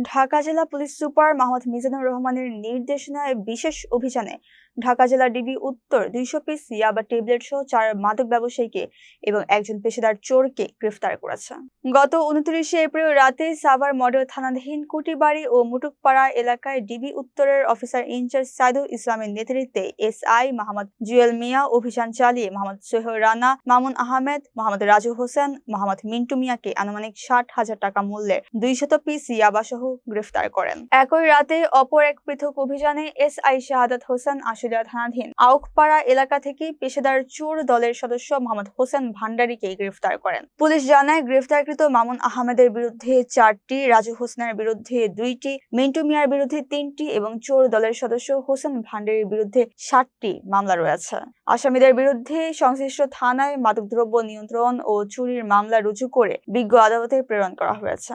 ঢাকা জেলা police super Mohammad Mizanur রহমানের নির্দেশনায় বিশেষ অভিযানে ঢাকা জেলা ডিবি উত্তর 200 পিস ইয়াবা ট্যাবলেট সহ 4 মাদক ব্যবসায়ীকে এবং একজন পেশাদার চোরকে গ্রেফতার করেছে। গত 29 এপ্রিল রাতে সাভার মডেল থানাধীন কুটিবাড়ি ও মুটুকপাড়া এলাকায় ডিবি উত্তরের অফিসার ইনচার্জ সাইদুল ইসলামের নেতৃত্বে এসআই মোহাম্মদ জুয়েল মিয়া অভিযান চালিয়ে মোহাম্মদ সোহেল রানা, মামুন আহমেদ, মোহাম্মদ রাজু হোসেন, মোহাম্মদ মিন্টু মিয়াকে আনুমানিক 60,000 টাকা মূল্যের 200 পিস ইয়াবা সহ গ্রেফতার করেন। একই রাতে অপর এক পৃথক অভিযানে এসআই শাহাদাত হোসেন আশুলিয়া থানাধীন আউকপাড়া এলাকা থেকে পেশাদার চোর দলের সদস্য মোহাম্মদ হোসেন ভান্ডারীকে গ্রেফতার করেন। পুলিশ জানায়, গ্রেফতারকৃত মামুন আহমেদের বিরুদ্ধে 4টি, রাজু হোসেনের বিরুদ্ধে 2টি, মিন্টু মিয়ার বিরুদ্ধে 3টি এবং চোর দলের সদস্য হোসেন ভান্ডারীর বিরুদ্ধে 7টি মামলা রয়েছে। আসামিদের বিরুদ্ধে সংশ্লিষ্ট থানায় মাদকদ্রব্য নিয়ন্ত্রণ ও চুরির মামলা রুজু করে বিজ্ঞ আদালতে প্রেরণ করা হয়েছে।